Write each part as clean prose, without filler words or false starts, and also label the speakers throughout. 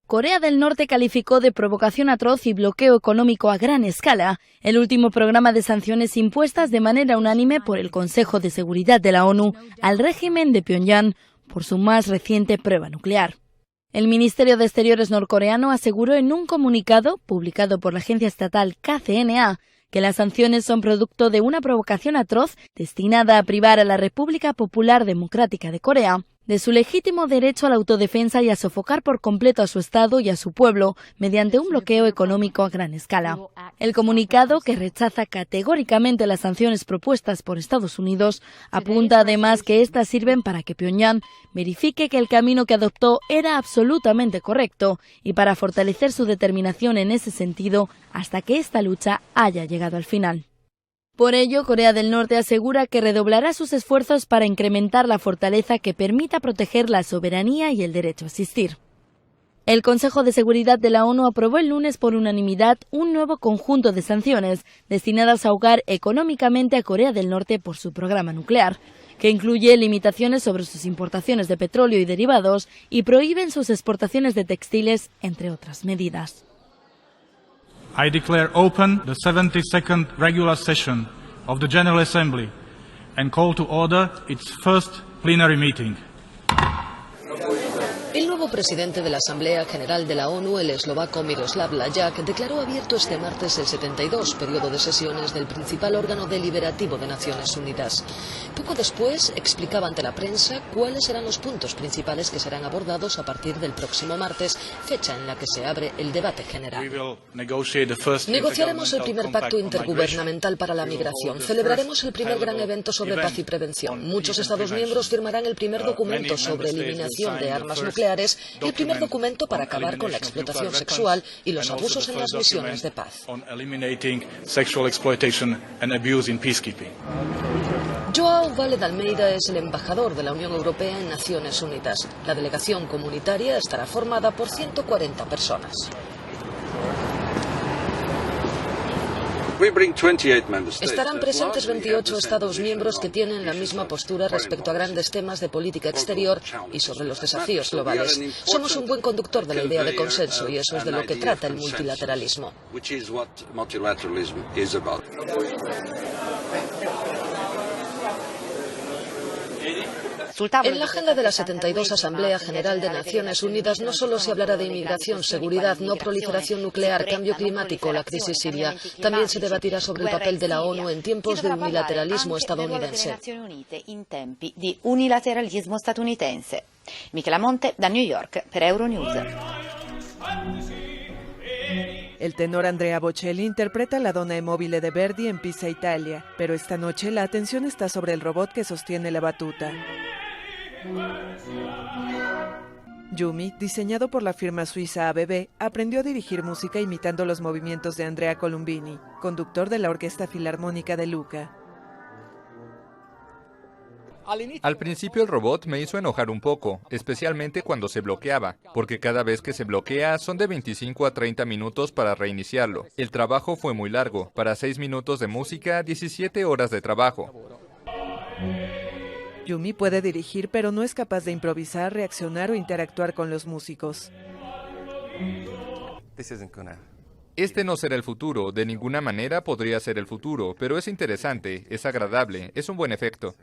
Speaker 1: Corea del Norte calificó de provocación atroz y bloqueo económico a gran escala el último programa de sanciones impuestas de manera unánime por el Consejo de Seguridad de la ONU al régimen de Pyongyang por su más reciente prueba nuclear. El Ministerio de Exteriores norcoreano aseguró en un comunicado publicado por la agencia estatal KCNA que las sanciones son producto de una provocación atroz destinada a privar a la República Popular Democrática de Corea de su legítimo derecho a la autodefensa y a sofocar por completo a su Estado y a su pueblo mediante un bloqueo económico a gran escala. El comunicado, que rechaza categóricamente las sanciones propuestas por Estados Unidos, apunta además que estas sirven para que Pyongyang verifique que el camino que adoptó era absolutamente correcto y para fortalecer su determinación en ese sentido hasta que esta lucha haya llegado al final. Por ello, Corea del Norte asegura que redoblará sus esfuerzos para incrementar la fortaleza que permita proteger la soberanía y el derecho a existir. El Consejo de Seguridad de la ONU aprobó el lunes por unanimidad un nuevo conjunto de sanciones destinadas a ahogar económicamente a Corea del Norte por su programa nuclear, que incluye limitaciones sobre sus importaciones de petróleo y derivados y prohíben sus exportaciones de textiles, entre otras medidas.
Speaker 2: I declare open the 72nd regular session of the General Assembly and call to order its first plenary meeting.
Speaker 3: El nuevo presidente de la Asamblea General de la ONU, el eslovaco Miroslav Lajčák, declaró abierto este martes el 72 periodo de sesiones del principal órgano deliberativo de Naciones Unidas. Poco después explicaba ante la prensa cuáles serán los puntos principales que serán abordados a partir del próximo martes, fecha en la que se abre el debate general. Negociaremos el primer pacto intergubernamental para la migración. Celebraremos el primer gran evento sobre paz y prevención. Muchos Estados miembros firmarán el primer documento sobre eliminación de armas nucleares y el primer documento para acabar con la explotación sexual y los abusos en las misiones de paz. João Vale de Almeida es el embajador de la Unión Europea en Naciones Unidas. La delegación comunitaria estará formada por 140 personas. Estarán presentes 28 Estados miembros que tienen la misma postura respecto a grandes temas de política exterior y sobre los desafíos globales. Somos un buen conductor de la idea de consenso y eso es de lo que trata el multilateralismo. En la agenda de la 72 Asamblea General de Naciones Unidas no solo se hablará de inmigración, seguridad, no proliferación nuclear, cambio climático o la crisis siria. También se debatirá sobre el papel de la ONU en tiempos de unilateralismo estadounidense.
Speaker 4: Michela Monte, da New York, per Euronews.
Speaker 5: El tenor Andrea Bocelli interpreta la Donna e mobile de Verdi en Pisa, Italia, pero esta noche la atención está sobre el robot que sostiene la batuta. Yumi, diseñado por la firma suiza ABB, aprendió a dirigir música imitando los movimientos de Andrea Columbini, conductor de la Orquesta Filarmónica de Lucca.
Speaker 6: Al principio el robot me hizo enojar un poco, especialmente cuando se bloqueaba, porque cada vez que se bloquea son de 25 a 30 minutos para reiniciarlo. El trabajo fue muy largo, para 6 minutos de música, 17 horas de trabajo.
Speaker 5: Yumi puede dirigir, pero no es capaz de improvisar, reaccionar o interactuar con los músicos.
Speaker 6: Este no será el futuro, de ninguna manera podría ser el futuro, pero es interesante, es agradable, es un buen efecto.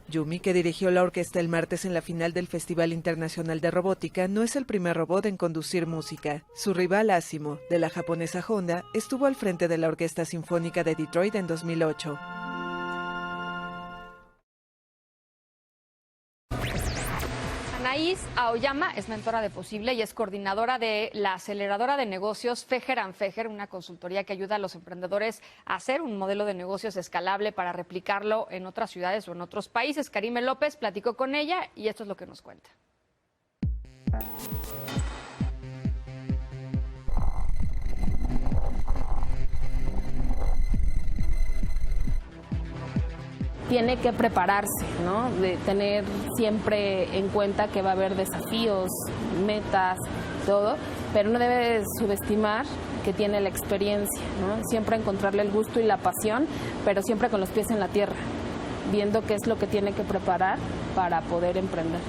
Speaker 5: Yumi, que dirigió la orquesta el martes en la final del Festival Internacional de Robótica, no es el primer robot en conducir música. Su rival Asimo, de la japonesa Honda, estuvo al frente de la Orquesta Sinfónica de Detroit en 2008.
Speaker 7: Anaís Aoyama es mentora de Posible y es coordinadora de la aceleradora de negocios Fejer & Fejer, una consultoría que ayuda a los emprendedores a hacer un modelo de negocios escalable para replicarlo en otras ciudades o en otros países. Karime López platicó con ella y esto es lo que nos cuenta.
Speaker 8: Tiene que prepararse, ¿no? De tener siempre en cuenta que va a haber desafíos, metas, todo, pero no debe subestimar que tiene la experiencia, ¿no? Siempre encontrarle el gusto y la pasión, pero siempre con los pies en la tierra, viendo qué es lo que tiene que preparar para poder emprender.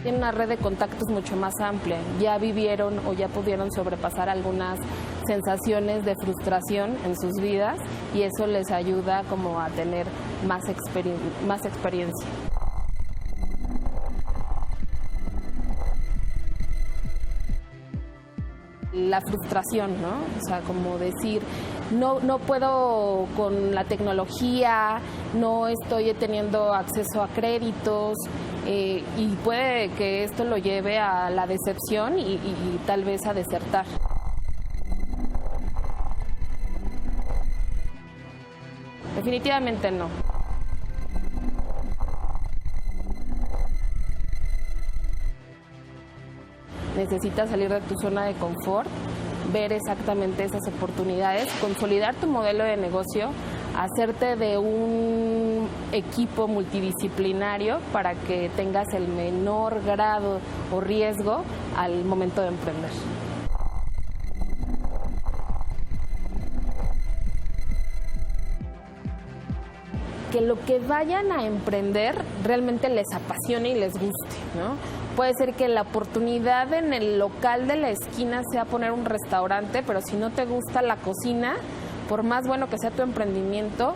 Speaker 8: Tienen una red de contactos mucho más amplia, ya vivieron o ya pudieron sobrepasar algunas sensaciones de frustración en sus vidas y eso les ayuda como a tener más experiencia. La frustración, ¿no? O sea, como decir, no puedo con la tecnología, no estoy teniendo acceso a créditos y puede que esto lo lleve a la decepción y tal vez a desertar. Definitivamente no. Necesitas salir de tu zona de confort, ver exactamente esas oportunidades, consolidar tu modelo de negocio, hacerte de un equipo multidisciplinario para que tengas el menor grado o riesgo al momento de emprender. Que lo que vayan a emprender realmente les apasione y les guste, ¿no? Puede ser que la oportunidad en el local de la esquina sea poner un restaurante, pero si no te gusta la cocina, por más bueno que sea tu emprendimiento,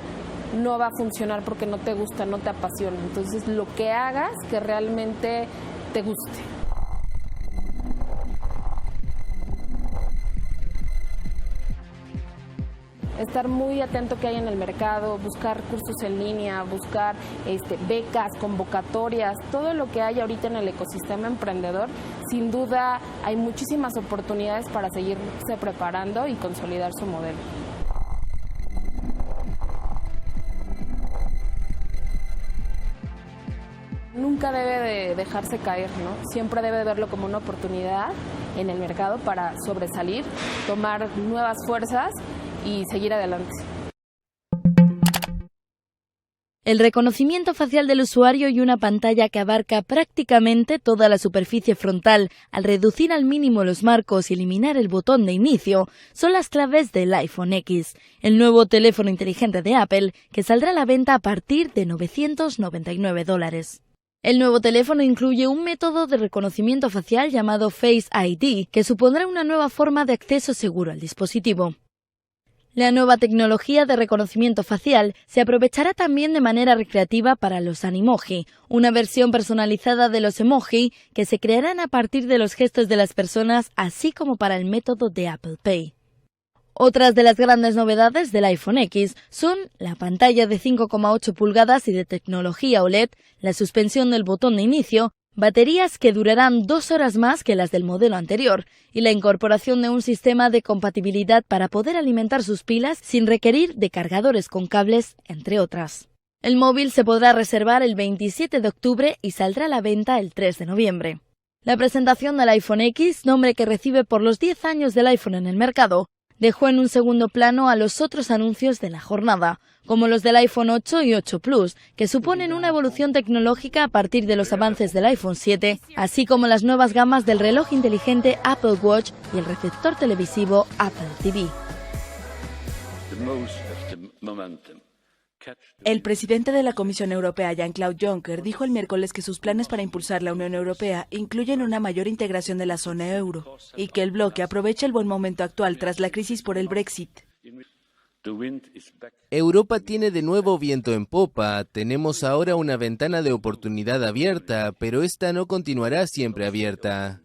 Speaker 8: no va a funcionar porque no te gusta, no te apasiona. Entonces, lo que hagas que realmente te guste. Estar muy atento que hay en el mercado, buscar cursos en línea, buscar becas, convocatorias, todo lo que hay ahorita en el ecosistema emprendedor. Sin duda hay muchísimas oportunidades para seguirse preparando y consolidar su modelo. Nunca debe de dejarse caer, ¿no? Siempre debe verlo como una oportunidad en el mercado para sobresalir, tomar nuevas fuerzas y seguir adelante.
Speaker 1: El reconocimiento facial del usuario y una pantalla que abarca prácticamente toda la superficie frontal al reducir al mínimo los marcos y eliminar el botón de inicio son las claves del iPhone X, el nuevo teléfono inteligente de Apple que saldrá a la venta a partir de $999. El nuevo teléfono incluye un método de reconocimiento facial llamado Face ID que supondrá una nueva forma de acceso seguro al dispositivo. La nueva tecnología de reconocimiento facial se aprovechará también de manera recreativa para los Animoji, una versión personalizada de los emoji que se crearán a partir de los gestos de las personas, así como para el método de Apple Pay. Otras de las grandes novedades del iPhone X son la pantalla de 5,8 pulgadas y de tecnología OLED, la suspensión del botón de inicio, baterías que durarán 2 horas más que las del modelo anterior y la incorporación de un sistema de compatibilidad para poder alimentar sus pilas sin requerir de cargadores con cables, entre otras. El móvil se podrá reservar el 27 de octubre y saldrá a la venta el 3 de noviembre. La presentación del iPhone X, nombre que recibe por los 10 años del iPhone en el mercado, dejó en un segundo plano a los otros anuncios de la jornada, como los del iPhone 8 y 8 Plus, que suponen una evolución tecnológica a partir de los avances del iPhone 7, así como las nuevas gamas del reloj inteligente Apple Watch y el receptor televisivo Apple TV.
Speaker 9: El presidente de la Comisión Europea, Jean-Claude Juncker, dijo el miércoles que sus planes para impulsar la Unión Europea incluyen una mayor integración de la zona euro y que el bloque aprovecha el buen momento actual tras la crisis por el Brexit.
Speaker 10: Europa tiene de nuevo viento en popa. Tenemos ahora una ventana de oportunidad abierta, pero esta no continuará siempre abierta.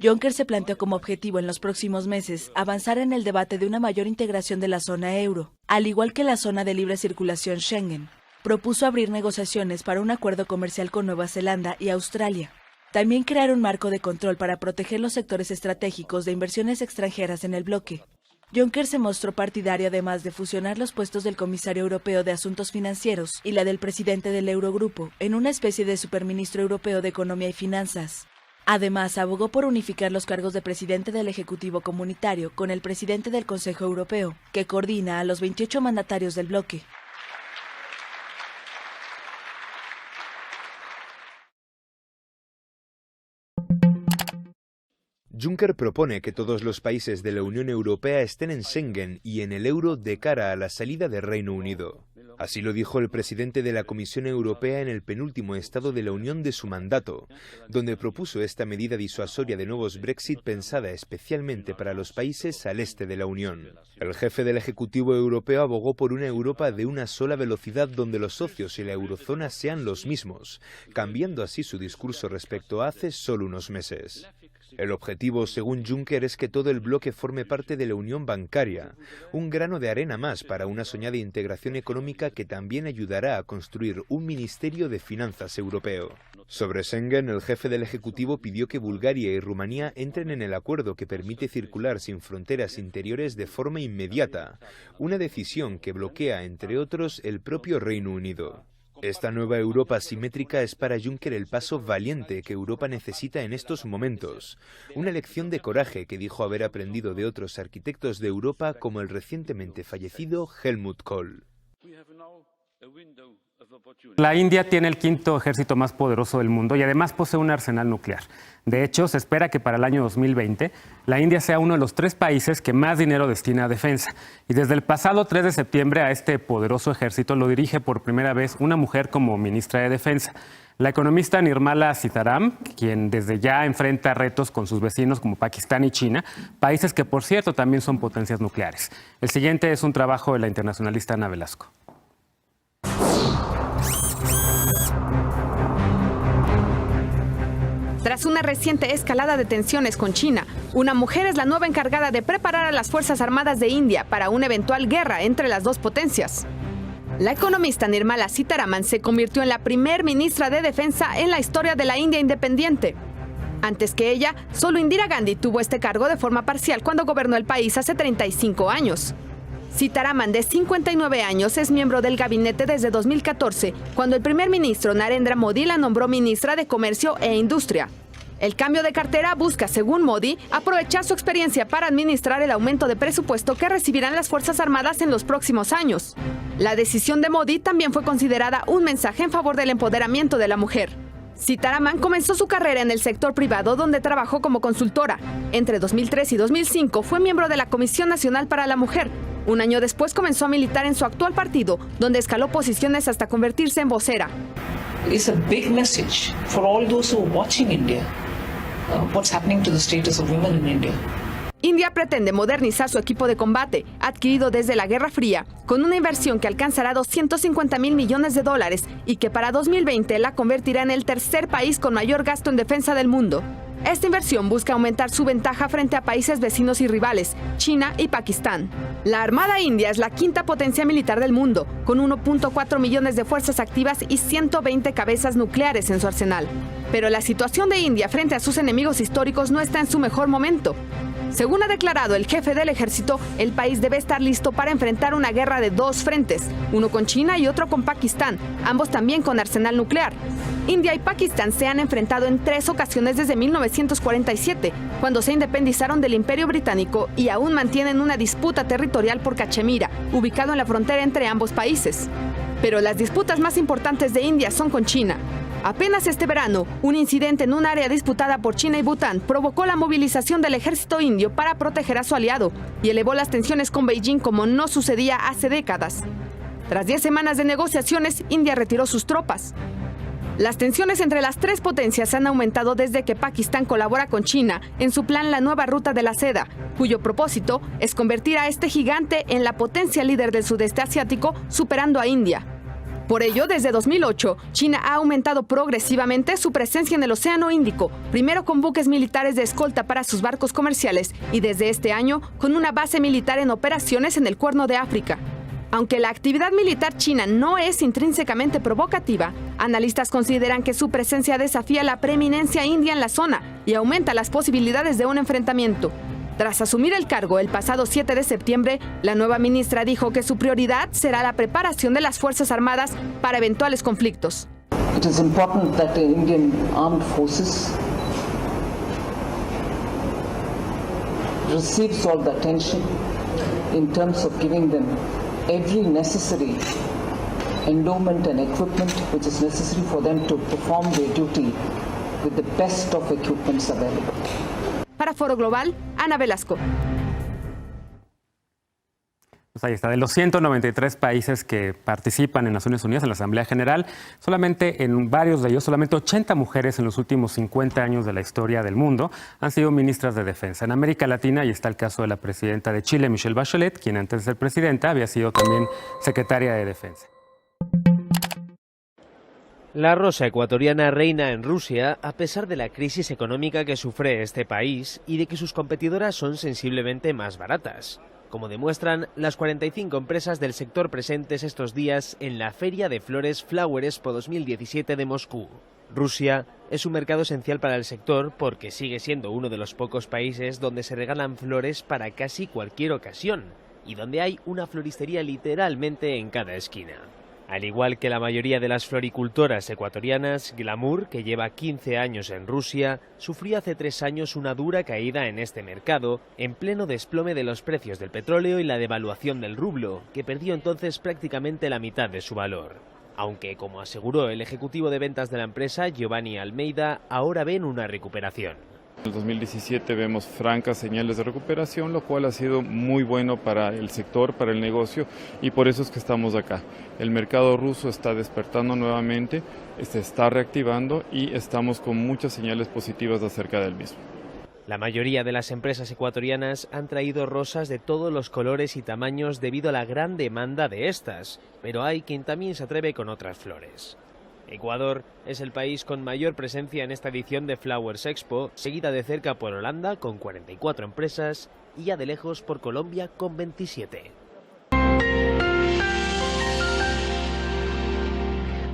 Speaker 9: Juncker se planteó como objetivo en los próximos meses avanzar en el debate de una mayor integración de la zona euro, al igual que la zona de libre circulación Schengen. Propuso abrir negociaciones para un acuerdo comercial con Nueva Zelanda y Australia. También crear un marco de control para proteger los sectores estratégicos de inversiones extranjeras en el bloque. Juncker se mostró partidario además de fusionar los puestos del comisario europeo de Asuntos Financieros y la del presidente del Eurogrupo en una especie de superministro europeo de Economía y Finanzas. Además, abogó por unificar los cargos de presidente del Ejecutivo Comunitario con el presidente del Consejo Europeo, que coordina a los 28 mandatarios del bloque.
Speaker 11: Juncker propone que todos los países de la Unión Europea estén en Schengen y en el euro de cara a la salida del Reino Unido. Así lo dijo el presidente de la Comisión Europea en el penúltimo Estado de la Unión de su mandato, donde propuso esta medida disuasoria de nuevos Brexit pensada especialmente para los países al este de la Unión. El jefe del Ejecutivo Europeo abogó por una Europa de una sola velocidad donde los socios y la eurozona sean los mismos, cambiando así su discurso respecto a hace solo unos meses. El objetivo, según Juncker, es que todo el bloque forme parte de la unión bancaria, un grano de arena más para una soñada integración económica que también ayudará a construir un Ministerio de Finanzas europeo. Sobre Schengen, el jefe del Ejecutivo pidió que Bulgaria y Rumanía entren en el acuerdo que permite circular sin fronteras interiores de forma inmediata, una decisión que bloquea, entre otros, el propio Reino Unido. Esta nueva Europa asimétrica es para Juncker el paso valiente que Europa necesita en estos momentos. Una lección de coraje que dijo haber aprendido de otros arquitectos de Europa como el recientemente fallecido Helmut Kohl.
Speaker 12: La India tiene el quinto ejército más poderoso del mundo y además posee un arsenal nuclear. De hecho, se espera que para el año 2020 la India sea uno de los 3 países que más dinero destina a defensa. Y desde el pasado 3 de septiembre a este poderoso ejército lo dirige por primera vez una mujer como ministra de Defensa. La economista Nirmala Sitharaman, quien desde ya enfrenta retos con sus vecinos como Pakistán y China, países que por cierto también son potencias nucleares. El siguiente es un trabajo de la internacionalista Ana Velasco.
Speaker 13: Tras una reciente escalada de tensiones con China, una mujer es la nueva encargada de preparar a las Fuerzas Armadas de India para una eventual guerra entre las dos potencias. La economista Nirmala Sitharaman se convirtió en la primer ministra de Defensa en la historia de la India independiente. Antes que ella, solo Indira Gandhi tuvo este cargo de forma parcial cuando gobernó el país hace 35 años. Sitharaman, de 59 años, es miembro del gabinete desde 2014, cuando el primer ministro Narendra Modi la nombró ministra de Comercio e Industria. El cambio de cartera busca, según Modi, aprovechar su experiencia para administrar el aumento de presupuesto que recibirán las Fuerzas Armadas en los próximos años. La decisión de Modi también fue considerada un mensaje en favor del empoderamiento de la mujer. Sitharaman comenzó su carrera en el sector privado, donde trabajó como consultora. Entre 2003 y 2005 fue miembro de la Comisión Nacional para la Mujer. Un año después comenzó a militar en su actual partido, donde escaló posiciones hasta convertirse en vocera.
Speaker 14: It's a big message for all those who are watching India. What's happening to the status of women in India?
Speaker 13: India pretende modernizar su equipo de combate, adquirido desde la Guerra Fría, con una inversión que alcanzará $250 mil millones y que para 2020 la convertirá en el tercer país con mayor gasto en defensa del mundo. Esta inversión busca aumentar su ventaja frente a países vecinos y rivales, China y Pakistán. La Armada India es la quinta potencia militar del mundo, con 1.4 millones de fuerzas activas y 120 cabezas nucleares en su arsenal. Pero la situación de India frente a sus enemigos históricos no está en su mejor momento. Según ha declarado el jefe del ejército, el país debe estar listo para enfrentar una guerra de 2 frentes, uno con China y otro con Pakistán, ambos también con arsenal nuclear. India y Pakistán se han enfrentado en 3 ocasiones desde 1947, cuando se independizaron del Imperio Británico, y aún mantienen una disputa territorial por Cachemira, ubicado en la frontera entre ambos países. Pero las disputas más importantes de India son con China. Apenas este verano, un incidente en un área disputada por China y Bután provocó la movilización del ejército indio para proteger a su aliado y elevó las tensiones con Beijing como no sucedía hace décadas. Tras 10 semanas de negociaciones, India retiró sus tropas. Las tensiones entre las 3 potencias han aumentado desde que Pakistán colabora con China en su plan La Nueva Ruta de la Seda, cuyo propósito es convertir a este gigante en la potencia líder del sudeste asiático, superando a India. Por ello, desde 2008, China ha aumentado progresivamente su presencia en el Océano Índico, primero con buques militares de escolta para sus barcos comerciales y desde este año con una base militar en operaciones en el Cuerno de África. Aunque la actividad militar china no es intrínsecamente provocativa, analistas consideran que su presencia desafía la preeminencia india en la zona y aumenta las posibilidades de un enfrentamiento. Tras asumir el cargo el pasado 7 de septiembre, la nueva ministra dijo que su prioridad será la preparación de las Fuerzas Armadas para eventuales conflictos.
Speaker 14: It is important that the Indian armed forces receives all the attention in terms of giving them every necessary endowment and equipment which is necessary for them to perform their duty with the best of equipments available.
Speaker 13: Para Foro Global, Ana Velasco.
Speaker 12: Pues ahí está, de los 193 países que participan en Naciones Unidas en la Asamblea General, solamente en varios de ellos, solamente 80 mujeres en los últimos 50 años de la historia del mundo han sido ministras de Defensa. En América Latina, y está el caso de la presidenta de Chile, Michelle Bachelet, quien antes de ser presidenta había sido también secretaria de Defensa.
Speaker 15: La rosa ecuatoriana reina en Rusia a pesar de la crisis económica que sufre este país y de que sus competidoras son sensiblemente más baratas, como demuestran las 45 empresas del sector presentes estos días en la Feria de Flores Flower Expo 2017 de Moscú. Rusia es un mercado esencial para el sector porque sigue siendo uno de los pocos países donde se regalan flores para casi cualquier ocasión y donde hay una floristería literalmente en cada esquina. Al igual que la mayoría de las floricultoras ecuatorianas, Glamour, que lleva 15 años en Rusia, sufrió hace 3 años una dura caída en este mercado, en pleno desplome de los precios del petróleo y la devaluación del rublo, que perdió entonces prácticamente la mitad de su valor. Aunque, como aseguró el ejecutivo de ventas de la empresa, Giovanni Almeida, ahora ven una recuperación.
Speaker 16: En el 2017 vemos francas señales de recuperación, lo cual ha sido muy bueno para el sector, para el negocio, y por eso es que estamos acá. El mercado ruso está despertando nuevamente, se está reactivando y estamos con muchas señales positivas acerca del mismo.
Speaker 15: La mayoría de las empresas ecuatorianas han traído rosas de todos los colores y tamaños debido a la gran demanda de estas, pero hay quien también se atreve con otras flores. Ecuador es el país con mayor presencia en esta edición de Flowers Expo, seguida de cerca por Holanda con 44 empresas y ya de lejos por Colombia con 27.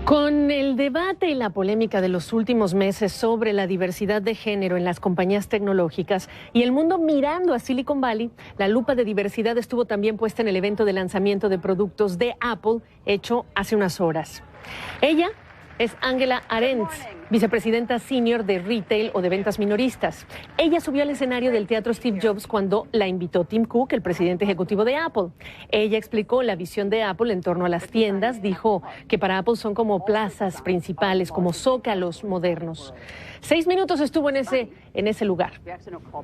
Speaker 17: Con el debate y la polémica de los últimos meses sobre la diversidad de género en las compañías tecnológicas y el mundo mirando a Silicon Valley, la lupa de diversidad estuvo también puesta en el evento de lanzamiento de productos de Apple, hecho hace unas horas. Ella es Angela Arendt, vicepresidenta senior de retail o de ventas minoristas. Ella subió al escenario del Teatro Steve Jobs cuando la invitó Tim Cook, el presidente ejecutivo de Apple. Ella explicó la visión de Apple en torno a las tiendas, dijo que para Apple son como plazas principales, como zócalos modernos. 6 minutos estuvo en ese lugar.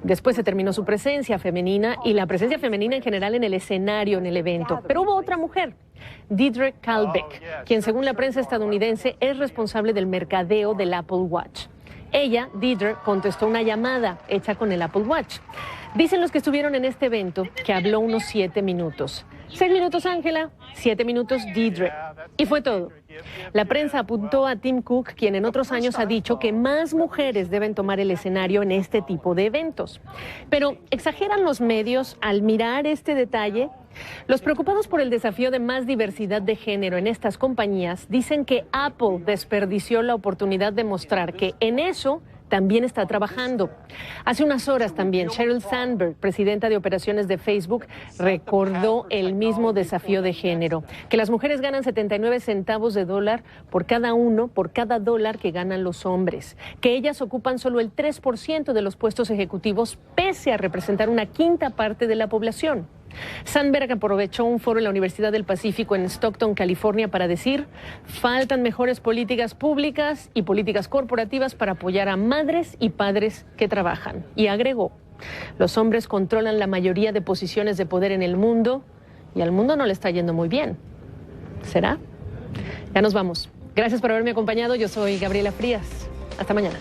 Speaker 17: Después se terminó su presencia femenina y la presencia femenina en general en el escenario, en el evento. Pero hubo otra mujer, Deirdre Kalbeck, quien según la prensa estadounidense es responsable del mercadeo del Apple Watch. Ella, Deirdre, contestó una llamada hecha con el Apple Watch. Dicen los que estuvieron en este evento que habló unos 7 minutos. 6 minutos Angela, 7 minutos Deirdre. Y fue todo. La prensa apuntó a Tim Cook, quien en otros años ha dicho que más mujeres deben tomar el escenario en este tipo de eventos. Pero, ¿exageran los medios al mirar este detalle? Los preocupados por el desafío de más diversidad de género en estas compañías dicen que Apple desperdició la oportunidad de mostrar que en eso también está trabajando. Hace unas horas también, Sheryl Sandberg, presidenta de operaciones de Facebook, recordó el mismo desafío de género, que las mujeres ganan 79 centavos de dólar por cada dólar que ganan los hombres, que ellas ocupan solo el 3% de los puestos ejecutivos, pese a representar una quinta parte de la población. Sandberg aprovechó un foro en la Universidad del Pacífico en Stockton, California, para decir: faltan mejores políticas públicas y políticas corporativas para apoyar a madres y padres que trabajan. Y agregó: los hombres controlan la mayoría de posiciones de poder en el mundo y al mundo no le está yendo muy bien. ¿Será? Ya nos vamos. Gracias por haberme acompañado. Yo soy Gabriela Frías. Hasta mañana.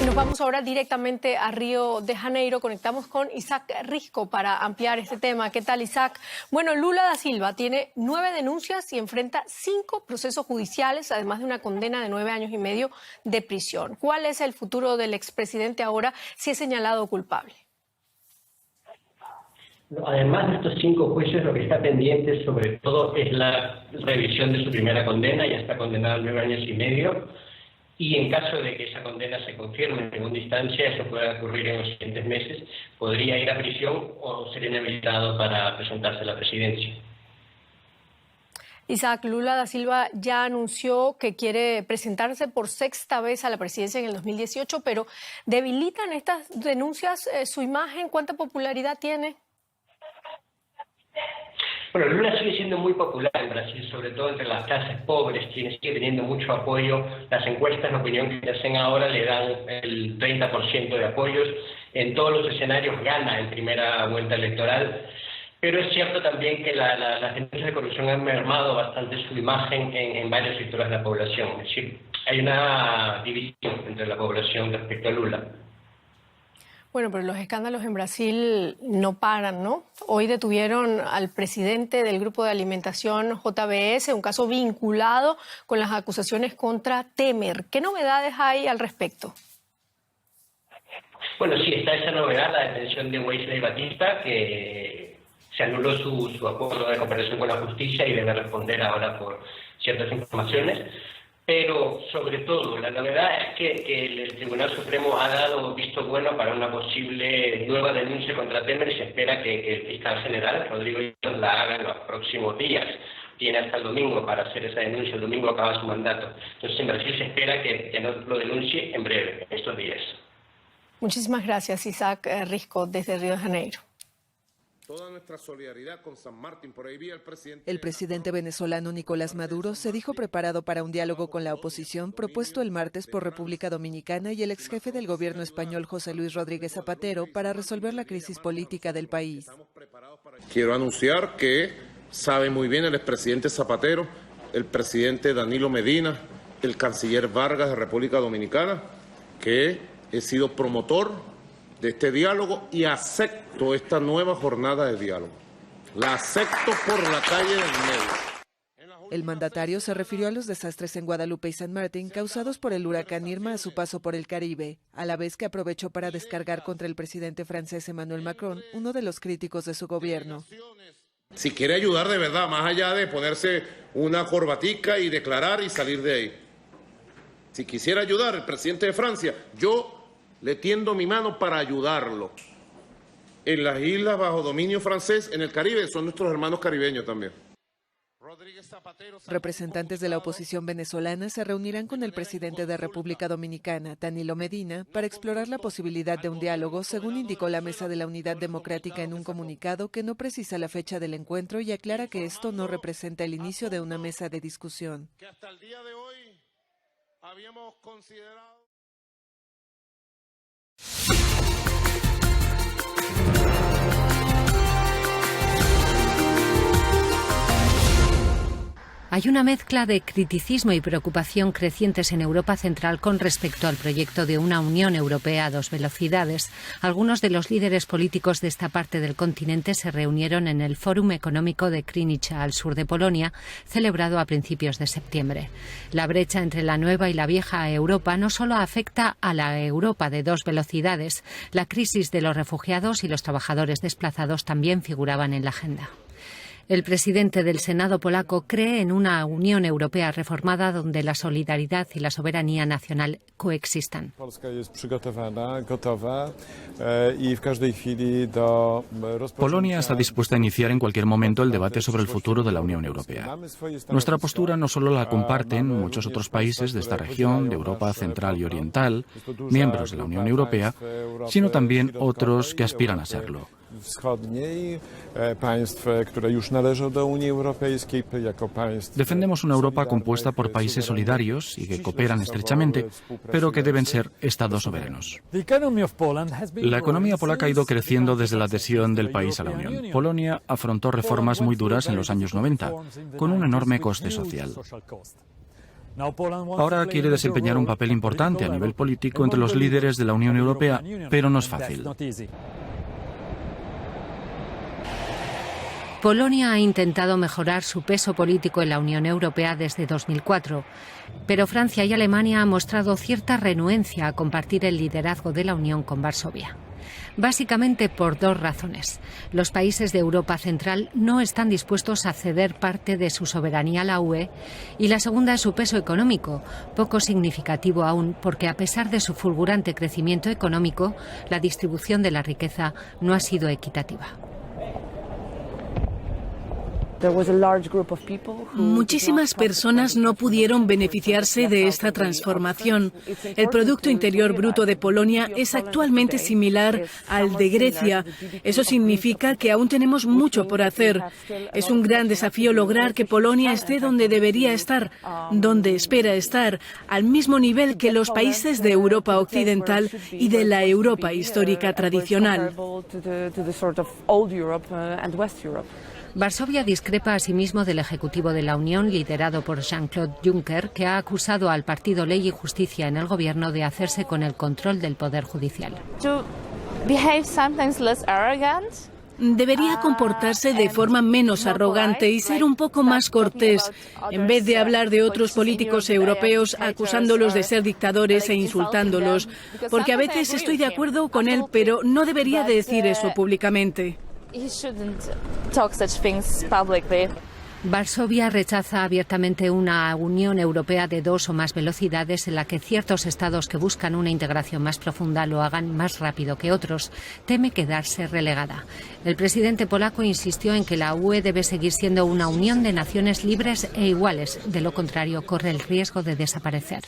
Speaker 18: Y nos vamos ahora directamente a Río de Janeiro. Conectamos con Isaac Risco para ampliar este tema. ¿Qué tal, Isaac? Bueno, Lula da Silva tiene 9 denuncias y enfrenta 5 procesos judiciales, además de una condena de 9 años y medio de prisión. ¿Cuál es el futuro del expresidente ahora si es señalado culpable?
Speaker 19: Además de estos 5 juicios, lo que está pendiente sobre todo es la revisión de su primera condena. Ya está condenado a 9 años y medio. Y en caso de que esa condena se confirme en segunda instancia, eso puede ocurrir en los siguientes meses, podría ir a prisión o ser inhabilitado para presentarse a la presidencia.
Speaker 18: Isaac, Lula da Silva ya anunció que quiere presentarse por 6ª vez a la presidencia en el 2018, pero ¿debilitan estas denuncias su imagen? ¿Cuánta popularidad tiene?
Speaker 19: Bueno, Lula sigue siendo muy popular en Brasil, sobre todo entre las clases pobres, quienes sigue teniendo mucho apoyo. Las encuestas de opinión que hacen ahora le dan el 30% de apoyos. En todos los escenarios gana en primera vuelta electoral. Pero es cierto también que las denuncias de corrupción han mermado bastante su imagen en varios sectores de la población. Es decir, hay una división entre la población respecto a Lula.
Speaker 18: Bueno, pero los escándalos en Brasil no paran, ¿no? Hoy detuvieron al presidente del grupo de alimentación JBS, un caso vinculado con las acusaciones contra Temer. ¿Qué novedades hay al respecto?
Speaker 19: Bueno, sí, está esa novedad, la detención de Wesley Batista, que se anuló su acuerdo de cooperación con la justicia y debe responder ahora por ciertas informaciones. Pero, sobre todo, la novedad es que el Tribunal Supremo ha dado visto bueno para una posible nueva denuncia contra Temer y se espera que el fiscal general, Rodrigo Hilton, la haga en los próximos días. Tiene hasta el domingo para hacer esa denuncia, el domingo acaba su mandato. Entonces, en Brasil se espera que no lo denuncie en breve, en estos días.
Speaker 18: Muchísimas gracias, Isaac Risco, desde Río de Janeiro.
Speaker 20: Toda nuestra solidaridad con San Martín. Por ahí vi al presidente.
Speaker 5: El presidente venezolano Nicolás Maduro se dijo preparado para un diálogo con la oposición propuesto el martes por República Dominicana y el exjefe del gobierno español José Luis Rodríguez Zapatero para resolver la crisis política del país.
Speaker 20: Quiero anunciar que sabe muy bien el expresidente Zapatero, el presidente Danilo Medina, el canciller Vargas de República Dominicana, que he sido promotor de este diálogo y acepto esta nueva jornada de diálogo. La acepto por la calle del medio.
Speaker 5: El mandatario se refirió a los desastres en Guadalupe y San Martín causados por el huracán Irma a su paso por el Caribe, a la vez que aprovechó para descargar contra el presidente francés Emmanuel Macron, uno de los críticos de su gobierno.
Speaker 20: Si quiere ayudar de verdad, más allá de ponerse una corbatica y declarar y salir de ahí. Si quisiera ayudar el presidente de Francia, yo le tiendo mi mano para ayudarlo. En las islas bajo dominio francés, en el Caribe, son nuestros hermanos caribeños también.
Speaker 5: Representantes de la oposición venezolana se reunirán con el presidente de República Dominicana, Danilo Medina, para explorar la posibilidad de un diálogo, según indicó la Mesa de la Unidad Democrática en un comunicado que no precisa la fecha del encuentro y aclara que esto no representa el inicio de una mesa de discusión.
Speaker 20: Que hasta el día de hoy habíamos considerado...
Speaker 21: Hay una mezcla de criticismo y preocupación crecientes en Europa Central con respecto al proyecto de una Unión Europea a dos velocidades. Algunos de los líderes políticos de esta parte del continente se reunieron en el Fórum Económico de Krynica, al sur de Polonia, celebrado a principios de septiembre. La brecha entre la nueva y la vieja Europa no solo afecta a la Europa de dos velocidades, la crisis de los refugiados y los trabajadores desplazados también figuraban en la agenda. El presidente del Senado polaco cree en una Unión Europea reformada donde la solidaridad y la soberanía nacional coexistan.
Speaker 22: Polonia está dispuesta a iniciar en cualquier momento el debate sobre el futuro de la Unión Europea. Nuestra postura no solo la comparten muchos otros países de esta región, de Europa Central y Oriental, miembros de la Unión Europea, sino también otros que aspiran a serlo. Defendemos una Europa compuesta por países solidarios y que cooperan estrechamente, pero que deben ser estados soberanos. La economía polaca ha ido creciendo desde la adhesión del país a la Unión. Polonia afrontó reformas muy duras en los años 90, con un enorme coste social. Ahora quiere desempeñar un papel importante a nivel político entre los líderes de la Unión Europea, pero no es fácil.
Speaker 21: Polonia ha intentado mejorar su peso político en la Unión Europea desde 2004, pero Francia y Alemania han mostrado cierta renuencia a compartir el liderazgo de la Unión con Varsovia. Básicamente por dos razones. Los países de Europa Central no están dispuestos a ceder parte de su soberanía a la UE y la segunda es su peso económico, poco significativo aún porque a pesar de su fulgurante crecimiento económico, la distribución de la riqueza no ha sido equitativa.
Speaker 2: Muchísimas personas no pudieron beneficiarse de esta transformación. El Producto Interior Bruto de Polonia es actualmente similar al de Grecia. Eso significa que aún tenemos mucho por hacer. Es un gran desafío lograr que Polonia esté donde debería estar, donde espera estar, al mismo nivel que los países de Europa Occidental y de la Europa histórica tradicional.
Speaker 21: Varsovia discrepa asimismo del Ejecutivo de la Unión, liderado por Jean-Claude Juncker, que ha acusado al partido Ley y Justicia en el gobierno de hacerse con el control del Poder Judicial.
Speaker 2: Debería comportarse de forma menos arrogante y ser un poco más cortés, en vez de hablar de otros políticos europeos acusándolos de ser dictadores e insultándolos, porque a veces estoy de acuerdo con él, pero no debería decir eso públicamente.
Speaker 21: Varsovia rechaza abiertamente una Unión Europea de 2 o más velocidades en la que ciertos estados que buscan una integración más profunda lo hagan más rápido que otros. Teme quedarse relegada. El presidente polaco insistió en que la UE debe seguir siendo una unión de naciones libres e iguales. De lo contrario, corre el riesgo de desaparecer.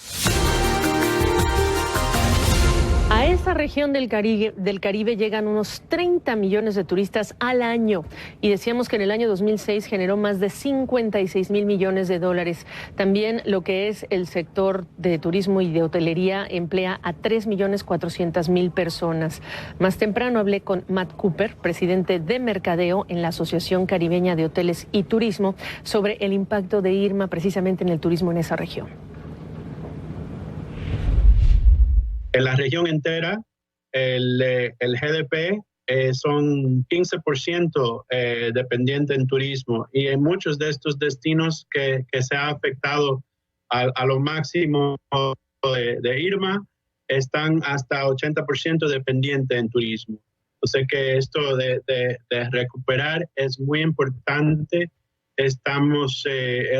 Speaker 17: A esa región del Caribe llegan unos 30 millones de turistas al año y decíamos que en el año 2006 generó más de 56 mil millones de dólares. También lo que es el sector de turismo y de hotelería emplea a 3.400.000 personas. Más temprano hablé con Matt Cooper, presidente de Mercadeo en la Asociación Caribeña de Hoteles y Turismo, sobre el impacto de Irma precisamente en el turismo en esa región.
Speaker 3: En la región entera, el GDP son 15% dependiente en turismo y en muchos de estos destinos que se ha afectado a lo máximo de Irma están hasta 80% dependiente en turismo. O sea que esto de recuperar es muy importante. Estamos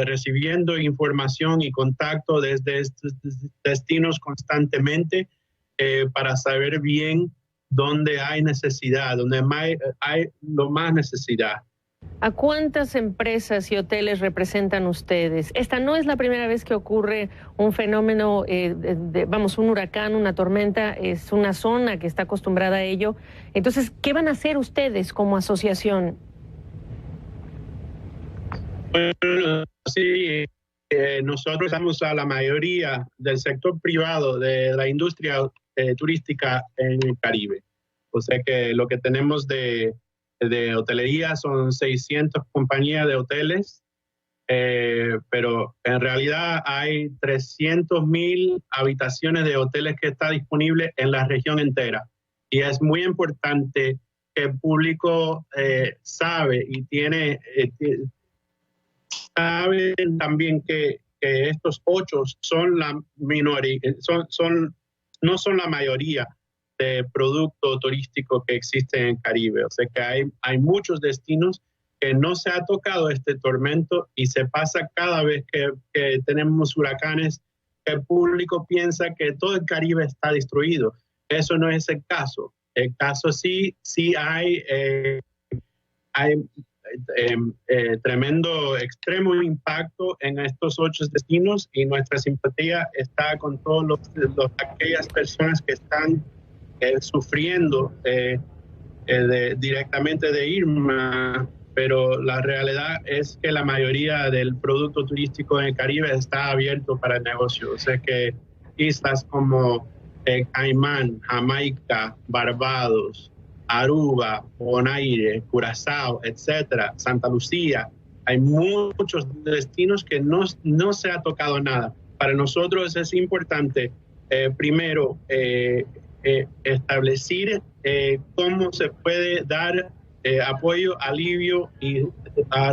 Speaker 3: recibiendo información y contacto desde estos destinos constantemente para saber bien dónde hay necesidad, dónde hay lo más necesidad.
Speaker 17: ¿A cuántas empresas y hoteles representan ustedes? Esta no es la primera vez que ocurre un fenómeno, un huracán, una tormenta, es una zona que está acostumbrada a ello. Entonces, ¿qué van a hacer ustedes como asociación?
Speaker 3: Bueno, sí, nosotros estamos a la mayoría del sector privado de la industria turística en el Caribe. O sea que lo que tenemos de hotelería son 600 compañías de hoteles, pero en realidad hay 300.000 habitaciones de hoteles que están disponibles en la región entera. Y es muy importante que el público sabe y saben también que estos 8 son la minoría, no son la mayoría de producto turístico que existe en el Caribe. O sea que hay muchos destinos que no se ha tocado este tormento y se pasa cada vez que tenemos huracanes, que el público piensa que todo el Caribe está destruido. Eso no es el caso. El caso sí hay tremendo, extremo impacto en estos 8 destinos y nuestra simpatía está con todas aquellas personas que están sufriendo directamente de Irma, pero la realidad es que la mayoría del producto turístico en el Caribe está abierto para el negocio. O sea que islas como Caimán, Jamaica, Barbados, Aruba, Bonaire, Curazao, etcétera, Santa Lucía, hay muchos destinos que no se ha tocado nada. Para nosotros es importante, primero, establecer cómo se puede dar apoyo, alivio y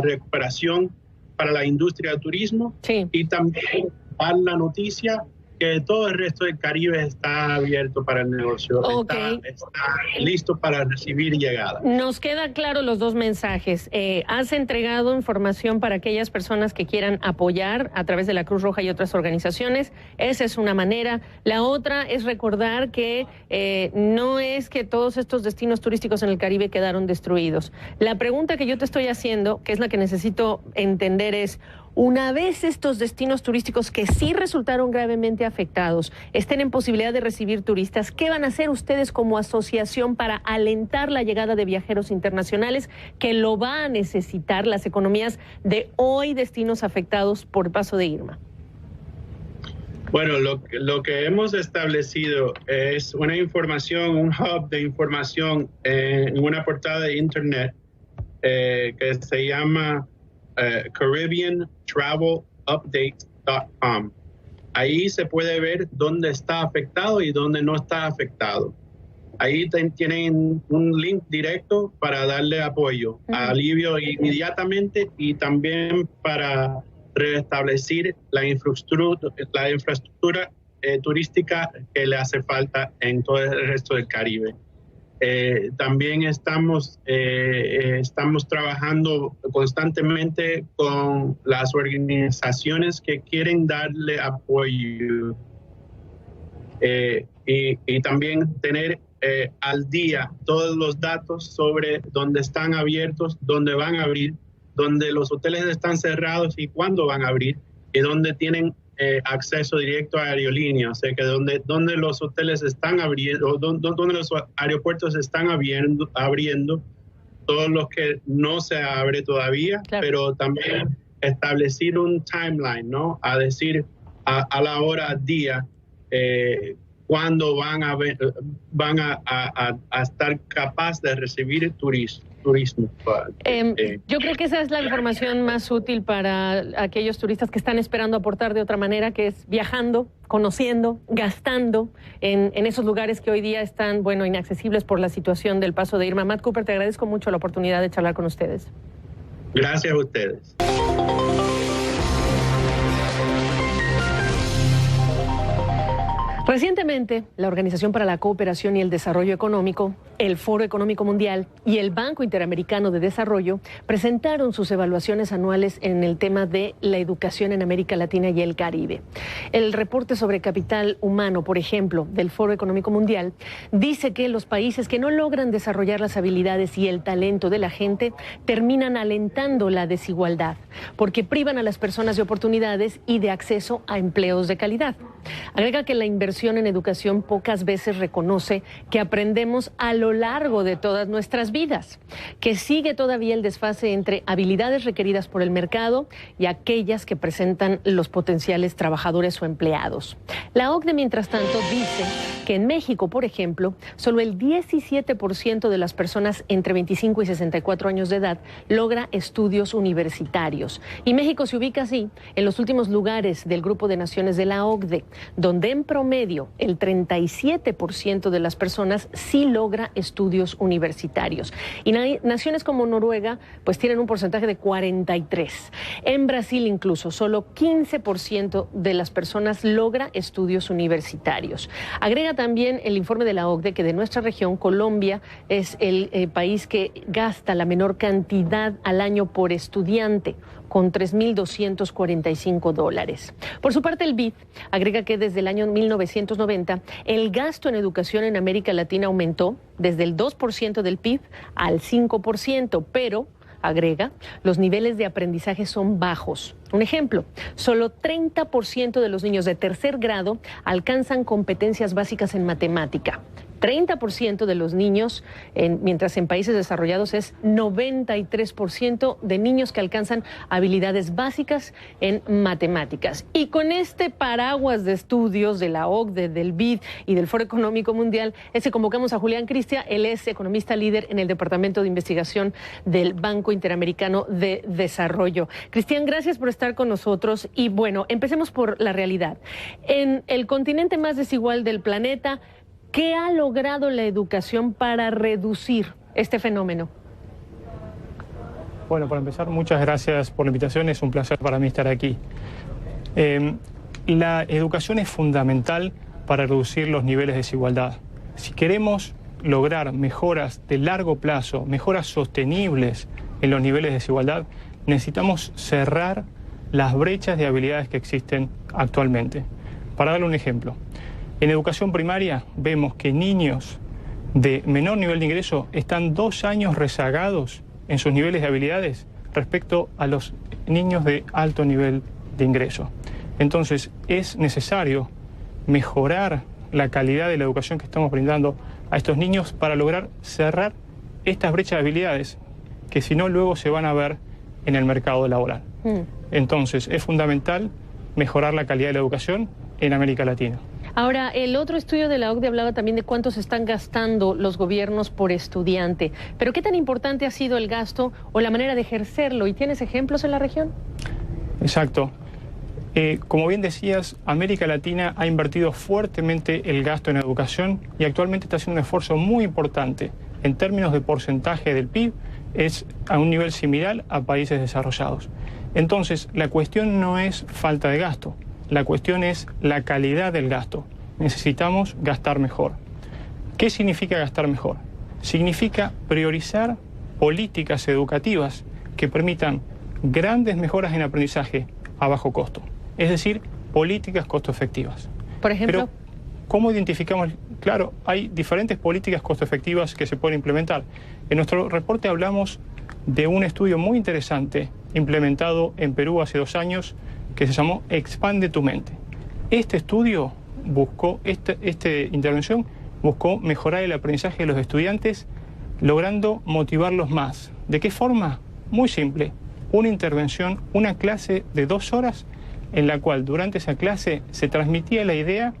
Speaker 3: recuperación para la industria del turismo, y también dar la noticia que todo el resto del Caribe está abierto para el negocio, está listo para recibir llegada.
Speaker 17: Nos queda claro los dos mensajes. Has entregado información para aquellas personas que quieran apoyar a través de la Cruz Roja y otras organizaciones. Esa es una manera. La otra es recordar que no es que todos estos destinos turísticos en el Caribe quedaron destruidos. La pregunta que yo te estoy haciendo, que es la que necesito entender, es: una vez estos destinos turísticos que sí resultaron gravemente afectados estén en posibilidad de recibir turistas, ¿qué van a hacer ustedes como asociación para alentar la llegada de viajeros internacionales, que lo va a necesitar las economías de hoy, destinos afectados por el paso de Irma?
Speaker 3: Bueno, lo que hemos establecido es una información, un hub de información en una portada de internet que se llama CaribbeanTravelUpdate.com. Ahí se puede ver dónde está afectado y dónde no está afectado. Ahí tienen un link directo para darle apoyo, alivio inmediatamente, y también para restablecer la infraestructura turística que le hace falta en todo el resto del Caribe. También estamos trabajando constantemente con las organizaciones que quieren darle apoyo y también tener al día todos los datos sobre dónde están abiertos, dónde van a abrir, dónde los hoteles están cerrados y cuándo van a abrir, y dónde tienen acceso directo a aerolíneas, o sea que donde los hoteles están abriendo, donde los aeropuertos están abriendo, todos los que no se abre todavía, claro. Pero también establecer un timeline, ¿no? A decir a la hora, día, cuándo van a estar capaces de recibir turismo.
Speaker 17: Yo creo que esa es la información más útil para aquellos turistas que están esperando aportar de otra manera, que es viajando, conociendo, gastando en esos lugares que hoy día están, bueno, inaccesibles por la situación del paso de Irma. Matt Cooper, te agradezco mucho la oportunidad de charlar con ustedes.
Speaker 3: Gracias a ustedes.
Speaker 17: Recientemente, la Organización para la Cooperación y el Desarrollo Económico, el Foro Económico Mundial y el Banco Interamericano de Desarrollo presentaron sus evaluaciones anuales en el tema de la educación en América Latina y el Caribe. El reporte sobre capital humano, por ejemplo, del Foro Económico Mundial, dice que los países que no logran desarrollar las habilidades y el talento de la gente terminan alentando la desigualdad, porque privan a las personas de oportunidades y de acceso a empleos de calidad. Agrega que la inversión en educación pocas veces reconoce que aprendemos a lo largo de todas nuestras vidas, que sigue todavía el desfase entre habilidades requeridas por el mercado y aquellas que presentan los potenciales trabajadores o empleados. La OCDE, mientras tanto, dice que en México, por ejemplo, solo el 17% de las personas entre 25 y 64 años de edad logra estudios universitarios. Y México se ubica así en los últimos lugares del grupo de naciones de la OCDE, donde en promedio el 37% de las personas sí logra estudios universitarios. Y naciones como Noruega pues tienen un porcentaje de 43%. En Brasil incluso solo 15% de las personas logra estudios universitarios. Agrega también el informe de la OCDE que de nuestra región, Colombia es el país que gasta la menor cantidad al año por estudiante, con $3,245. Por su parte, el BID agrega que desde el año 1990 el gasto en educación en América Latina aumentó desde el 2% del PIB al 5%, pero agrega, los niveles de aprendizaje son bajos. Un ejemplo, solo 30% de los niños de tercer grado alcanzan competencias básicas en matemática. 30% de los niños, mientras en países desarrollados es 93% de niños que alcanzan habilidades básicas en matemáticas. Y con este paraguas de estudios de la OCDE, del BID y del Foro Económico Mundial, convocamos a Julián Cristia. Él es economista líder en el Departamento de Investigación del Banco Interamericano de Desarrollo. Cristian, gracias por estar con nosotros. Y bueno, empecemos por la realidad. En el continente más desigual del planeta, ¿qué ha logrado la educación para reducir este fenómeno?
Speaker 4: Bueno, para empezar, muchas gracias por la invitación. Es un placer para mí estar aquí. La educación es fundamental para reducir los niveles de desigualdad. Si queremos lograr mejoras de largo plazo, mejoras sostenibles en los niveles de desigualdad, necesitamos cerrar las brechas de habilidades que existen actualmente. Para darle un ejemplo, en educación primaria vemos que niños de menor nivel de ingreso están 2 años rezagados en sus niveles de habilidades respecto a los niños de alto nivel de ingreso. Entonces, es necesario mejorar la calidad de la educación que estamos brindando a estos niños para lograr cerrar estas brechas de habilidades que si no luego se van a ver en el mercado laboral. Entonces, es fundamental mejorar la calidad de la educación en América Latina.
Speaker 17: Ahora, el otro estudio de la OCDE hablaba también de cuánto se están gastando los gobiernos por estudiante. Pero ¿qué tan importante ha sido el gasto o la manera de ejercerlo? ¿Y tienes ejemplos en la región?
Speaker 4: Exacto. Como bien decías, América Latina ha invertido fuertemente el gasto en educación y actualmente está haciendo un esfuerzo muy importante. En términos de porcentaje del PIB, es a un nivel similar a países desarrollados. Entonces, la cuestión no es falta de gasto, la cuestión es la calidad del gasto. Necesitamos gastar mejor. ¿Qué significa gastar mejor? Significa priorizar políticas educativas que permitan grandes mejoras en aprendizaje a bajo costo. Es decir, políticas costo efectivas.
Speaker 17: Por ejemplo,
Speaker 4: pero, ¿cómo identificamos? Claro, hay diferentes políticas costo efectivas que se pueden implementar. En nuestro reporte hablamos de un estudio muy interesante implementado en Perú hace 2 años que se llamó Expande tu mente. Este estudio buscó, esta intervención buscó mejorar el aprendizaje de los estudiantes logrando motivarlos más. ¿De qué forma? Muy simple. Una intervención, una clase de 2 horas en la cual durante esa clase se transmitía la idea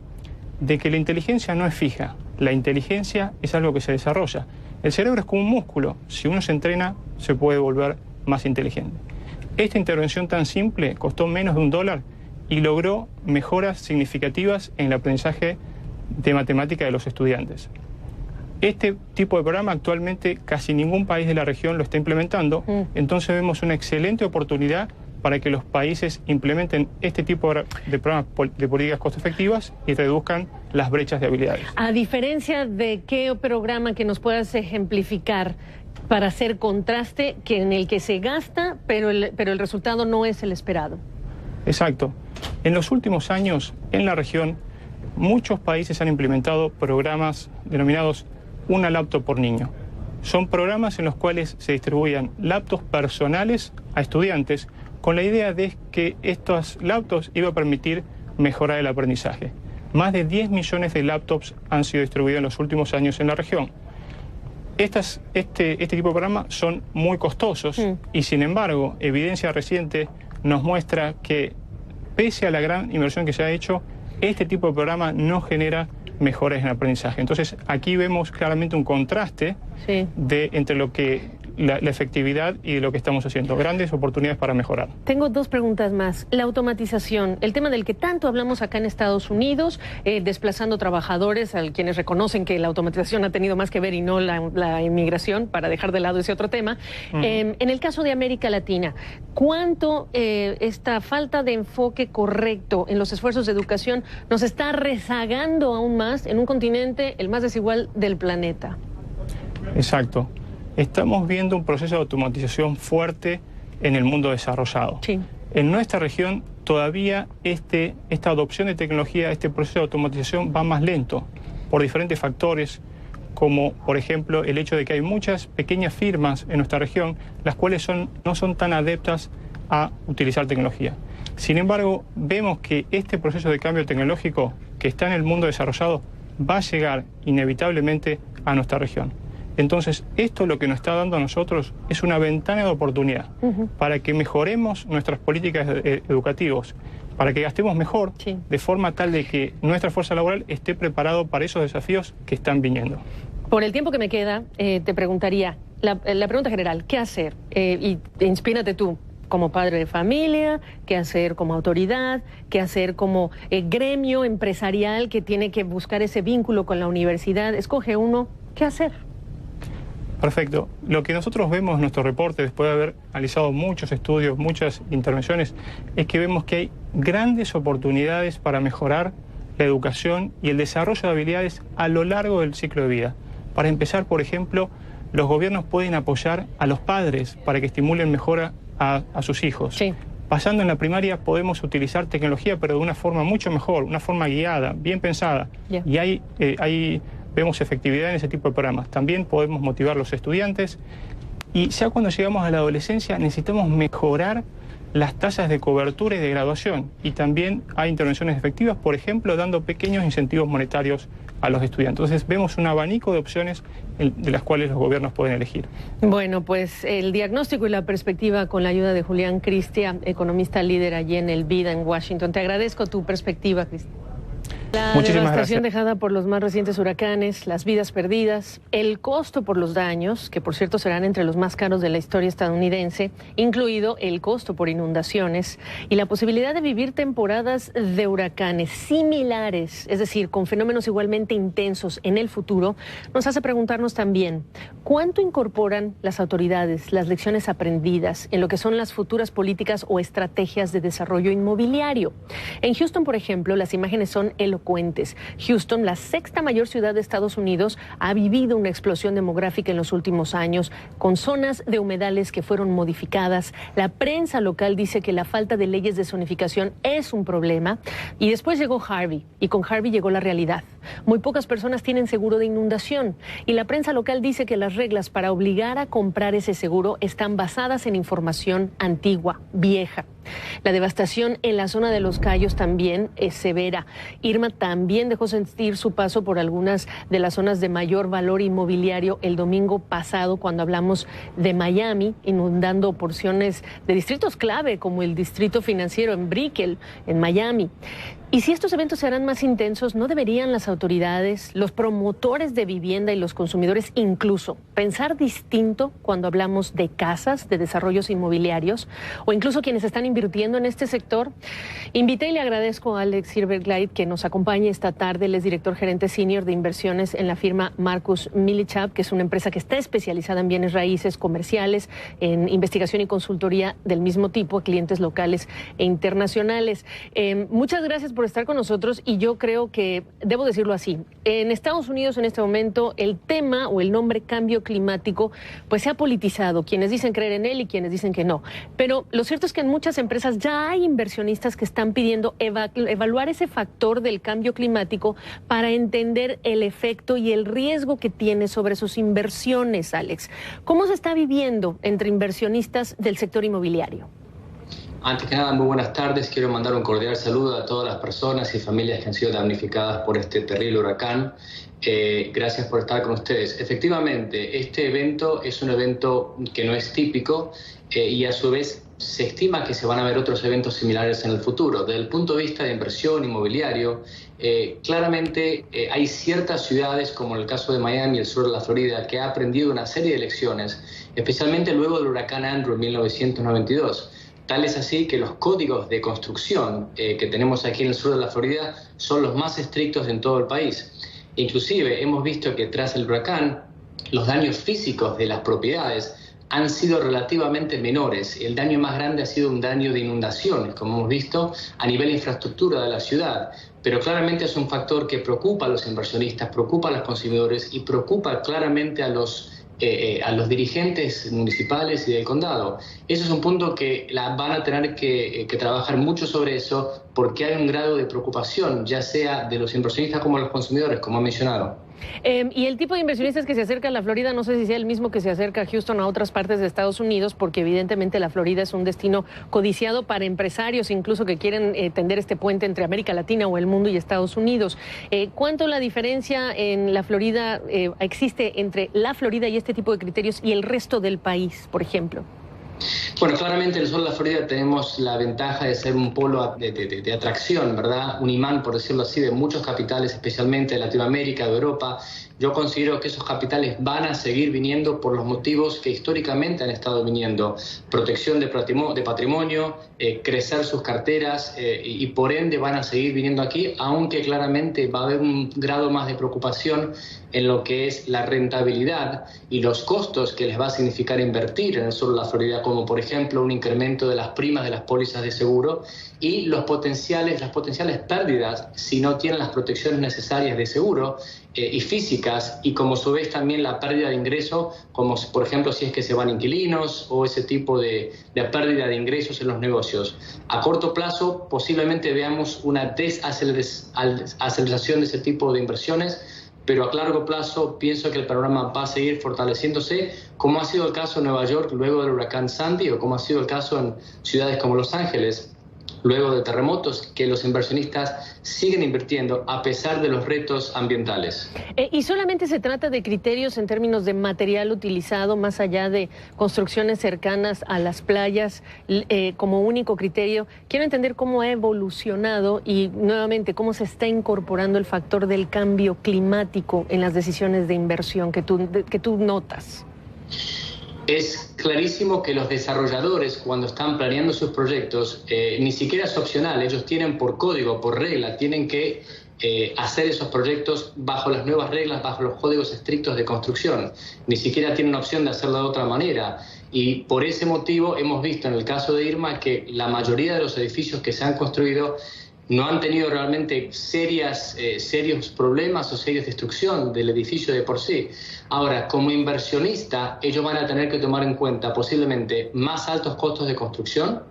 Speaker 4: de que la inteligencia no es fija, la inteligencia es algo que se desarrolla. El cerebro es como un músculo, si uno se entrena se puede volver más inteligente. Esta intervención tan simple costó menos de $1 y logró mejoras significativas en el aprendizaje de matemática de los estudiantes. Este tipo de programa actualmente casi ningún país de la región lo está implementando, entonces vemos una excelente oportunidad para que los países implementen este tipo de programas de políticas costo efectivas y reduzcan las brechas de habilidades.
Speaker 17: A diferencia de qué programa que nos puedas ejemplificar para hacer contraste que en el que se gasta, pero el resultado no es el esperado.
Speaker 4: Exacto. En los últimos años, en la región, muchos países han implementado programas denominados Una laptop por niño. Son programas en los cuales se distribuían laptops personales a estudiantes con la idea de que estos laptops iban a permitir mejorar el aprendizaje. Más de 10 millones de laptops han sido distribuidos en los últimos años en la región. Este tipo de programas son muy costosos y, sin embargo, evidencia reciente nos muestra que, pese a la gran inversión que se ha hecho, este tipo de programa no genera mejoras en aprendizaje. Entonces, aquí vemos claramente un contraste entre lo que la efectividad y lo que estamos haciendo. Grandes oportunidades para mejorar.
Speaker 17: Tengo 2 preguntas más. La automatización, el tema del que tanto hablamos acá en Estados Unidos, desplazando trabajadores, a quienes reconocen que la automatización ha tenido más que ver y no la inmigración, para dejar de lado ese otro tema. En el caso de América Latina, ¿cuánto esta falta de enfoque correcto en los esfuerzos de educación nos está rezagando aún más en un continente el más desigual del planeta?
Speaker 4: Exacto. Estamos viendo un proceso de automatización fuerte en el mundo desarrollado. En nuestra región todavía esta adopción de tecnología, este proceso de automatización va más lento por diferentes factores, como por ejemplo el hecho de que hay muchas pequeñas firmas en nuestra región las cuales no son tan adeptas a utilizar tecnología. Sin embargo, vemos que este proceso de cambio tecnológico que está en el mundo desarrollado va a llegar inevitablemente a nuestra región. Entonces, esto lo que nos está dando a nosotros es una ventana de oportunidad para que mejoremos nuestras políticas educativas, para que gastemos mejor, de forma tal de que nuestra fuerza laboral esté preparada para esos desafíos que están viniendo.
Speaker 17: Por el tiempo que me queda, te preguntaría, la pregunta general, ¿qué hacer? Y inspírate tú, como padre de familia, qué hacer como autoridad, qué hacer como gremio empresarial que tiene que buscar ese vínculo con la universidad. Escoge uno, ¿qué hacer?
Speaker 4: Perfecto. Lo que nosotros vemos en nuestro reporte, después de haber analizado muchos estudios, muchas intervenciones, es que vemos que hay grandes oportunidades para mejorar la educación y el desarrollo de habilidades a lo largo del ciclo de vida. Para empezar, por ejemplo, los gobiernos pueden apoyar a los padres para que estimulen mejor a sus hijos. Sí. Pasando en la primaria podemos utilizar tecnología, pero de una forma mucho mejor, una forma guiada, bien pensada. Yeah. Y ahí vemos efectividad en ese tipo de programas. También podemos motivar a los estudiantes. Y ya cuando llegamos a la adolescencia necesitamos mejorar las tasas de cobertura y de graduación. Y también hay intervenciones efectivas, por ejemplo, dando pequeños incentivos monetarios a los estudiantes. Entonces vemos un abanico de opciones de las cuales los gobiernos pueden elegir.
Speaker 17: Bueno, pues el diagnóstico y la perspectiva con la ayuda de Julián Cristia, economista líder allí en el BIDA en Washington. Te agradezco tu perspectiva, Cristia. La devastación dejada por los más recientes huracanes, las vidas perdidas, el costo por los daños, que por cierto serán entre los más caros de la historia estadounidense, incluido el costo por inundaciones y la posibilidad de vivir temporadas de huracanes similares, es decir, con fenómenos igualmente intensos en el futuro, nos hace preguntarnos también cuánto incorporan las autoridades las lecciones aprendidas en lo que son las futuras políticas o estrategias de desarrollo inmobiliario. En Houston, por ejemplo, las imágenes son elocuentes. Houston, la sexta mayor ciudad de Estados Unidos, ha vivido una explosión demográfica en los últimos años, con zonas de humedales que fueron modificadas. La prensa local dice que la falta de leyes de zonificación es un problema. Y después llegó Harvey, y con Harvey llegó la realidad. Muy pocas personas tienen seguro de inundación, y la prensa local dice que las reglas para obligar a comprar ese seguro están basadas en información antigua, vieja. La devastación en la zona de Los Cayos también es severa. Irma también dejó sentir su paso por algunas de las zonas de mayor valor inmobiliario el domingo pasado, cuando hablamos de Miami, inundando porciones de distritos clave como el distrito financiero en Brickell, en Miami. Y si estos eventos se harán más intensos, ¿no deberían las autoridades, los promotores de vivienda y los consumidores incluso pensar distinto cuando hablamos de casas, de desarrollos inmobiliarios, o incluso quienes están invirtiendo en este sector? Invité y le agradezco a Alex Silverglide que nos acompañe esta tarde. Él es director gerente senior de inversiones en la firma Marcus Millichap, que es una empresa que está especializada en bienes raíces comerciales, en investigación y consultoría del mismo tipo a clientes locales e internacionales. Muchas gracias por estar con nosotros, y yo creo que debo decirlo así: en Estados Unidos en este momento el tema o el nombre cambio climático pues se ha politizado, quienes dicen creer en él y quienes dicen que no, pero lo cierto es que en muchas empresas ya hay inversionistas que están pidiendo evaluar ese factor del cambio climático para entender el efecto y el riesgo que tiene sobre sus inversiones. Alex, ¿cómo se está viviendo entre inversionistas del sector inmobiliario?
Speaker 6: Antes que nada, muy buenas tardes. Quiero mandar un cordial saludo a todas las personas y familias que han sido damnificadas por este terrible huracán. Gracias por estar con ustedes. Efectivamente, este evento es un evento que no es típico y a su vez se estima que se van a ver otros eventos similares en el futuro. Desde el punto de vista de inversión inmobiliario, claramente hay ciertas ciudades, como en el caso de Miami y el sur de la Florida, que ha aprendido una serie de lecciones, especialmente luego del huracán Andrew en 1992. Tal es así que los códigos de construcción que tenemos aquí en el sur de la Florida son los más estrictos en todo el país. Inclusive hemos visto que tras el huracán los daños físicos de las propiedades han sido relativamente menores. El daño más grande ha sido un daño de inundaciones, como hemos visto, a nivel de infraestructura de la ciudad. Pero claramente es un factor que preocupa a los inversionistas, preocupa a los consumidores y preocupa claramente a los dirigentes municipales y del condado. Eso es un punto que van a tener que trabajar mucho sobre eso, porque hay un grado de preocupación, ya sea de los inversionistas como de los consumidores, como han mencionado.
Speaker 17: Y el tipo de inversionistas que se acerca a la Florida, no sé si sea el mismo que se acerca a Houston o a otras partes de Estados Unidos, porque evidentemente la Florida es un destino codiciado para empresarios, incluso que quieren tender este puente entre América Latina o el mundo y Estados Unidos. ¿Cuánto la diferencia en la Florida existe entre la Florida y este tipo de criterios y el resto del país, por ejemplo?
Speaker 6: Bueno, claramente en el sur de la Florida tenemos la ventaja de ser un polo de atracción, ¿verdad? Un imán, por decirlo así, de muchos capitales, especialmente de Latinoamérica, de Europa. Yo considero que esos capitales van a seguir viniendo por los motivos que históricamente han estado viniendo: protección de patrimonio, crecer sus carteras y por ende van a seguir viniendo aquí, aunque claramente va a haber un grado más de preocupación en lo que es la rentabilidad y los costos que les va a significar invertir en el sur de la Florida como por ejemplo un incremento de las primas de las pólizas de seguro y las potenciales pérdidas si no tienen las protecciones necesarias de seguro y físicas, y como a su vez también la pérdida de ingreso, como por ejemplo si es que se van inquilinos o ese tipo de pérdida de ingresos en los negocios. A corto plazo posiblemente veamos una desaceleración de ese tipo de inversiones, pero a largo plazo pienso que el panorama va a seguir fortaleciéndose, como ha sido el caso en Nueva York luego del huracán Sandy, o como ha sido el caso en ciudades como Los Ángeles luego de terremotos, que los inversionistas siguen invirtiendo a pesar de los retos ambientales.
Speaker 17: ¿Y solamente se trata de criterios en términos de material utilizado, más allá de construcciones cercanas a las playas, como único criterio? Quiero entender cómo ha evolucionado y nuevamente cómo se está incorporando el factor del cambio climático en las decisiones de inversión que tú notas.
Speaker 6: Es clarísimo que los desarrolladores, cuando están planeando sus proyectos, ni siquiera es opcional. Ellos tienen por código, por regla, tienen que hacer esos proyectos bajo las nuevas reglas, bajo los códigos estrictos de construcción. Ni siquiera tienen opción de hacerlo de otra manera. Y por ese motivo hemos visto en el caso de Irma que la mayoría de los edificios que se han construido no han tenido realmente serios problemas o serias destrucción del edificio de por sí. Ahora, como inversionista, ellos van a tener que tomar en cuenta posiblemente más altos costos de construcción,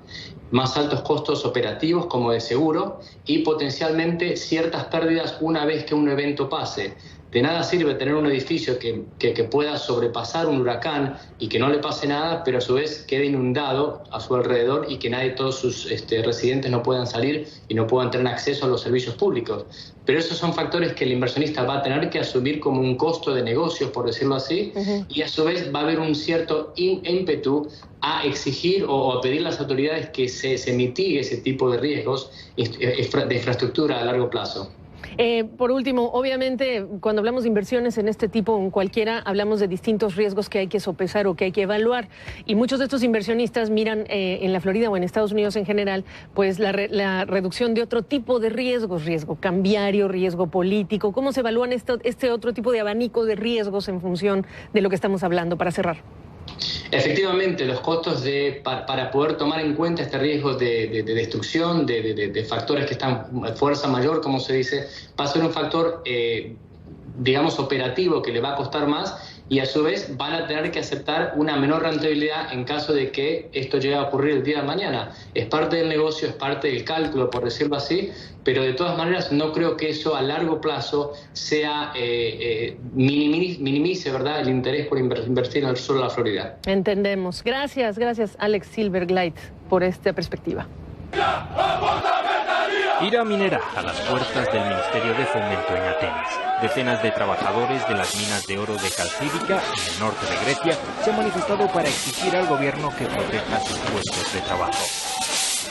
Speaker 6: más altos costos operativos como de seguro y potencialmente ciertas pérdidas una vez que un evento pase. De nada sirve tener un edificio que pueda sobrepasar un huracán y que no le pase nada, pero a su vez quede inundado a su alrededor y que todos sus residentes no puedan salir y no puedan tener acceso a los servicios públicos. Pero esos son factores que el inversionista va a tener que asumir como un costo de negocios, por decirlo así, y a su vez va a haber un cierto ímpetu a exigir o a pedir a las autoridades que se mitigue ese tipo de riesgos de infraestructura a largo plazo.
Speaker 17: Por último, obviamente, cuando hablamos de inversiones en este tipo, en cualquiera, hablamos de distintos riesgos que hay que sopesar o que hay que evaluar. Y muchos de estos inversionistas miran en la Florida o en Estados Unidos en general, pues la reducción de otro tipo de riesgos, riesgo cambiario, riesgo político. ¿Cómo se evalúan este otro tipo de abanico de riesgos en función de lo que estamos hablando, para cerrar?
Speaker 6: Efectivamente, los costos para poder tomar en cuenta este riesgo de destrucción, de factores que están fuerza mayor, como se dice, va a ser un factor, digamos, operativo que le va a costar más y a su vez van a tener que aceptar una menor rentabilidad en caso de que esto llegue a ocurrir el día de mañana. Es parte del negocio, es parte del cálculo, por decirlo así, pero de todas maneras no creo que eso a largo plazo sea minimice, ¿verdad?, el interés por invertir en el sur de la Florida.
Speaker 17: Entendemos. Gracias, Alex Silverglide, por esta perspectiva.
Speaker 7: Ira minera a las puertas del Ministerio de Fomento en Atenas. Decenas de trabajadores de las minas de oro de Calcídica, en el norte de Grecia, se han manifestado para exigir al gobierno que proteja sus puestos de trabajo.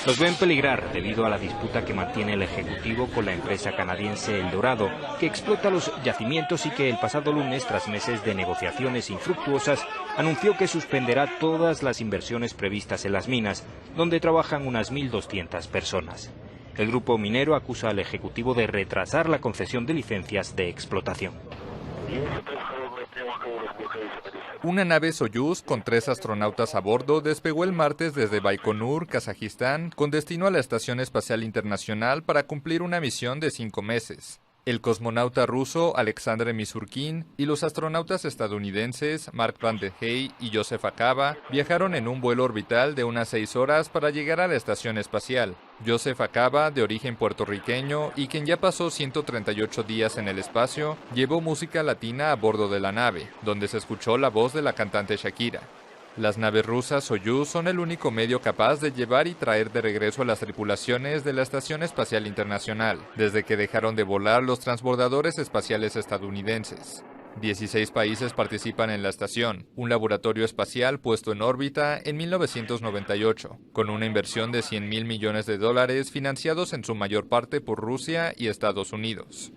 Speaker 7: Los ven peligrar debido a la disputa que mantiene el Ejecutivo con la empresa canadiense El Dorado, que explota los yacimientos y que el pasado lunes, tras meses de negociaciones infructuosas, anunció que suspenderá todas las inversiones previstas en las minas, donde trabajan unas 1.200 personas. El grupo minero acusa al Ejecutivo de retrasar la concesión de licencias de explotación.
Speaker 8: Una nave Soyuz con 3 astronautas a bordo despegó el martes desde Baikonur, Kazajistán, con destino a la Estación Espacial Internacional para cumplir una misión de 5 meses. El cosmonauta ruso Alexander Misurkin y los astronautas estadounidenses Mark Van der Hey y Joseph Acaba viajaron en un vuelo orbital de unas 6 horas para llegar a la estación espacial. Joseph Acaba, de origen puertorriqueño y quien ya pasó 138 días en el espacio, llevó música latina a bordo de la nave, donde se escuchó la voz de la cantante Shakira. Las naves rusas Soyuz son el único medio capaz de llevar y traer de regreso a las tripulaciones de la Estación Espacial Internacional, desde que dejaron de volar los transbordadores espaciales estadounidenses. 16 países participan en la estación, un laboratorio espacial puesto en órbita en 1998, con una inversión de $100.000 millones financiados en su mayor parte por Rusia y Estados Unidos.